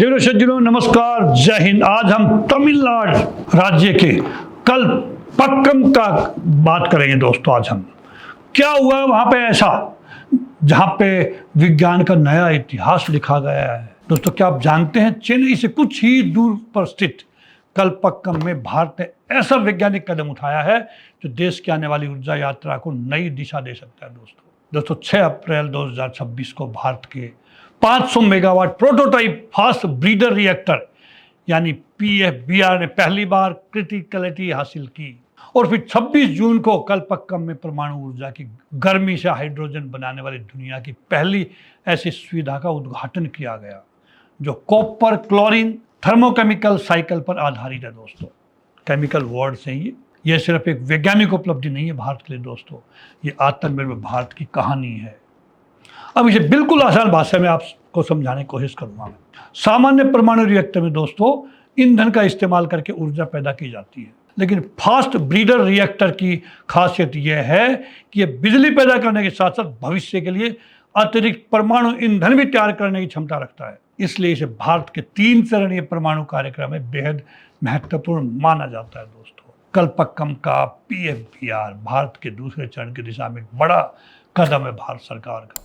देवो सज्जनों नमस्कार, जय हिंद। आज हम तमिलनाडु राज्य के कलपक्कम का बात करेंगे दोस्तों। आज हम क्या हुआ वहां पे ऐसा जहां पे विज्ञान का नया इतिहास लिखा गया है। दोस्तों क्या आप जानते हैं, चेन्नई से कुछ ही दूर पर स्थित कलपक्कम में भारत ने ऐसा वैज्ञानिक कदम उठाया है जो देश की आने वाली ऊर्जा यात्रा को नई दिशा दे सकता है। दोस्तों 6 अप्रैल 2026 को भारत के 500 megawatt prototype fast breeder reactor यानी PFBR ने पहली बार क्रिटिकलिटी हासिल की और फिर 26 जून को कलपक्कम में परमाणु ऊर्जा की गर्मी से हाइड्रोजन बनाने वाली दुनिया की पहली ऐसी सुविधा का उद्घाटन किया गया जो कॉपर क्लोरीन थर्मोकेमिकल साइकिल पर आधारित है। दोस्तों केमिकल वर्ड से ही यह सिर्फ एक वैज्ञानिक उपलब्धि नहीं है भारत के लिए दोस्तों, ये आत्मनिर्भर भारत की कहानी है। अब इसे बिल्कुल आसान भाषा में आपको समझाने की कोशिश करूंगा मैं। सामान्य परमाणु रिएक्टर में दोस्तों ईंधन का इस्तेमाल करके ऊर्जा पैदा की जाती है, लेकिन फास्ट ब्रीडर रिएक्टर की खासियत यह है कि यह बिजली पैदा करने के साथ साथ भविष्य के लिए अतिरिक्त परमाणु ईंधन भी तैयार करने की क्षमता रखता है। इसलिए इसे भारत के 3 चरणीय परमाणु कार्यक्रम में बेहद महत्वपूर्ण माना जाता है। दोस्तों कलपक्कम का PFBR भारत के दूसरे चरण की दिशा में एक बड़ा कदम है भारत सरकार का।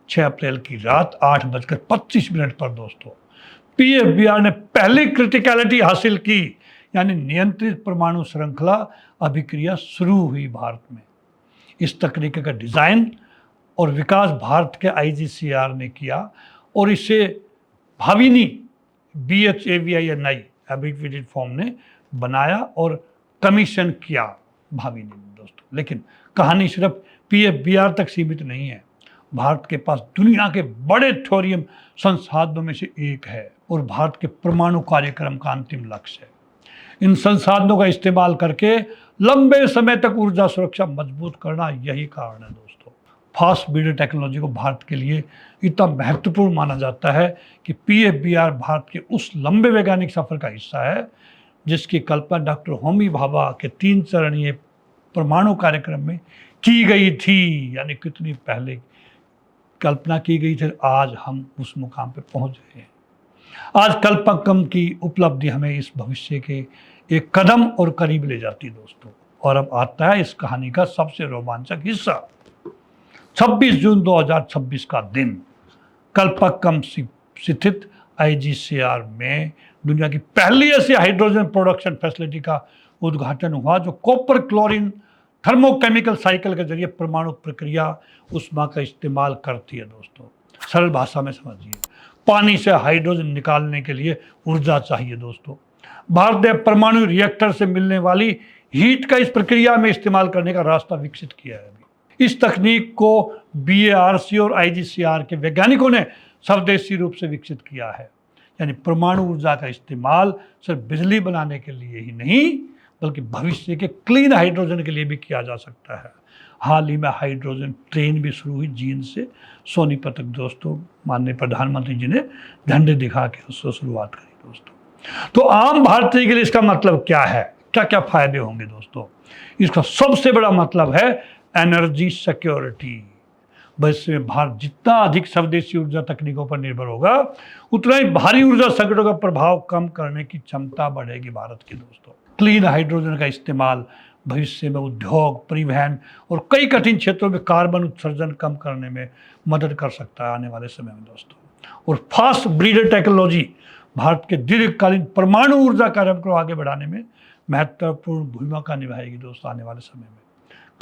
6 अप्रैल की रात 8:25 पर दोस्तों PFBR ने पहली क्रिटिकलिटी हासिल की, यानी नियंत्रित परमाणु श्रृंखला अभिक्रिया शुरू हुई भारत में। इस तकनीक का डिजाइन और विकास भारत के IGCR ने किया और इसे भाविनी BHAVINI एब्रिविएटेड फॉर्म ने बनाया और कमीशन किया भाविनी दोस्तों। लेकिन कहानी सिर्फ PFBR तक सीमित नहीं है। भारत के पास दुनिया के बड़े थोरियम संसाधनों में से एक है और भारत के परमाणु कार्यक्रम का अंतिम लक्ष्य है। इन संसाधनों का इस्तेमाल करके लंबे समय तक ऊर्जा सुरक्षा मजबूत करना, यही कारण है दोस्तों। फास्ट ब्रीडर टेक्नोलॉजी को भारत के लिए इतना महत्वपूर्ण माना जाता है कि PFBR भारत के उस लंबे वैज्ञानिक सफर का हिस्सा है जिसकी कल्पना डॉक्टर होमी भाभा के 3 चरणीय परमाणु कार्यक्रम में की गई थी। यानी कितनी पहले कल्पना की गई थी, आज हम उस मुकाम पर पहुंच गए हैं। आज कलपक्कम की उपलब्धि हमें इस भविष्य के एक कदम और करीब ले जाती है दोस्तों। और अब आता है इस कहानी का सबसे रोमांचक हिस्सा। 26 जून 2026 का दिन कलपक्कम स्थित IGCR में दुनिया की पहली ऐसी हाइड्रोजन प्रोडक्शन फैसिलिटी का उद्घाटन हुआ जो कॉपर क्लोरीन थर्मोकेमिकल साइकिल के जरिए परमाणु प्रक्रिया ऊष्मा का इस्तेमाल करती है। दोस्तों सरल भाषा में समझिए, पानी से हाइड्रोजन निकालने के लिए ऊर्जा चाहिए। दोस्तों भारत ने परमाणु रिएक्टर से मिलने वाली हीट का इस प्रक्रिया में इस्तेमाल करने का रास्ता विकसित किया है। इस तकनीक को BARC और IGCR के वैज्ञानिकों ने स्वदेशी रूप से विकसित किया है। यानी परमाणु ऊर्जा का इस्तेमाल सिर्फ बिजली बनाने के लिए ही नहीं बल्कि भविष्य के क्लीन हाइड्रोजन के लिए भी किया जा सकता है। हाल ही में हाइड्रोजन ट्रेन भी शुरू हुई जींद से सोनीपत तक। दोस्तों माननीय प्रधानमंत्री जी ने झंडे दिखा के उसको शुरुआत करी। दोस्तों तो आम भारतीय के लिए इसका मतलब क्या है, क्या क्या फायदे होंगे दोस्तों? इसका सबसे बड़ा मतलब है एनर्जी सिक्योरिटी। वैसे में भारत जितना अधिक स्वदेशी ऊर्जा तकनीकों पर निर्भर होगा उतना ही भारी ऊर्जा संकटों का प्रभाव कम करने की क्षमता बढ़ेगी भारत की। दोस्तों क्लीन हाइड्रोजन का इस्तेमाल भविष्य में उद्योग, परिवहन और कई कठिन क्षेत्रों में कार्बन उत्सर्जन कम करने में मदद कर सकता है आने वाले समय में दोस्तों। और फास्ट ब्रीडर टेक्नोलॉजी भारत के दीर्घकालीन परमाणु ऊर्जा कार्यक्रम को आगे बढ़ाने में महत्वपूर्ण भूमिका निभाएगी दोस्तों आने वाले समय में।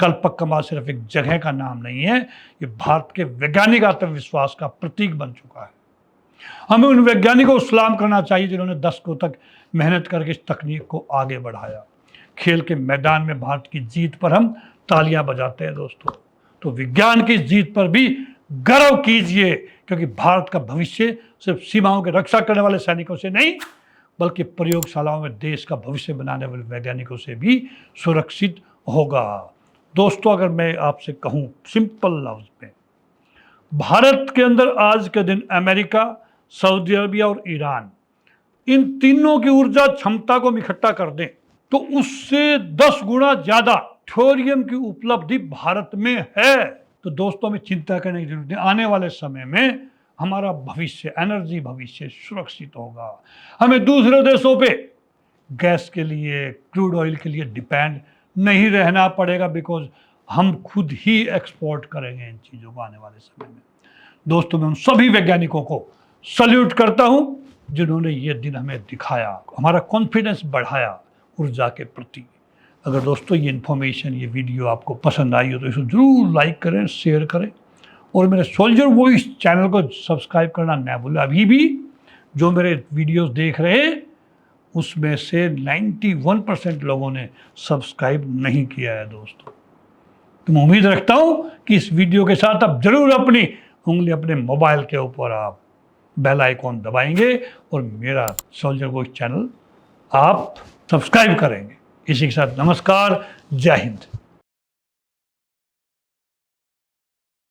कलपक्कम आज सिर्फ एक जगह का नाम नहीं है, ये भारत के वैज्ञानिक आत्मविश्वास का प्रतीक बन चुका है। हमें उन वैज्ञानिकों को सलाम करना चाहिए जिन्होंने दशकों तक मेहनत करके इस तकनीक को आगे बढ़ाया। खेल के मैदान में भारत की जीत पर हम तालियां बजाते हैं दोस्तों, तो विज्ञान की जीत पर भी गर्व कीजिए, क्योंकि भारत का भविष्य सिर्फ सीमाओं की रक्षा करने वाले सैनिकों से नहीं बल्कि प्रयोगशालाओं में देश का भविष्य बनाने वाले वैज्ञानिकों से भी सुरक्षित होगा। दोस्तों अगर मैं आपसे कहूं सिंपल लफ्ज में, भारत के अंदर आज के दिन अमेरिका, सऊदी अरबिया और ईरान, इन तीनों की ऊर्जा क्षमता को हम इकट्ठा कर दें तो उससे 10 गुना ज्यादा थोरियम की उपलब्धि भारत में है। तो दोस्तों हमें चिंता करने की जरूरत है। आने वाले समय में हमारा भविष्य, एनर्जी भविष्य सुरक्षित होगा। हमें दूसरे देशों पे गैस के लिए, क्रूड ऑयल के लिए डिपेंड नहीं रहना पड़ेगा, बिकॉज हम खुद ही एक्सपोर्ट करेंगे इन चीज़ों को आने वाले समय में। दोस्तों, मैं उन सभी वैज्ञानिकों को सल्यूट करता हूँ जिन्होंने ये दिन हमें दिखाया, हमारा कॉन्फिडेंस बढ़ाया ऊर्जा के प्रति। अगर दोस्तों ये इन्फॉर्मेशन, ये वीडियो आपको पसंद आई हो तो इसे ज़रूर लाइक करें, शेयर करें और मेरे सोल्जर वॉइस चैनल को सब्सक्राइब करना ना भूलें। अभी भी जो मेरे वीडियोस देख रहे हैं उसमें से 91% लोगों ने सब्सक्राइब नहीं किया है दोस्तों। तो मैं उम्मीद रखता हूँ कि इस वीडियो के साथ आप जरूर अपनी उंगली अपने मोबाइल के ऊपर आप बेल आइकॉन दबाएंगे और मेरा सोल्जर वॉइस चैनल आप सब्सक्राइब करेंगे। इसी के साथ नमस्कार, जय हिंद।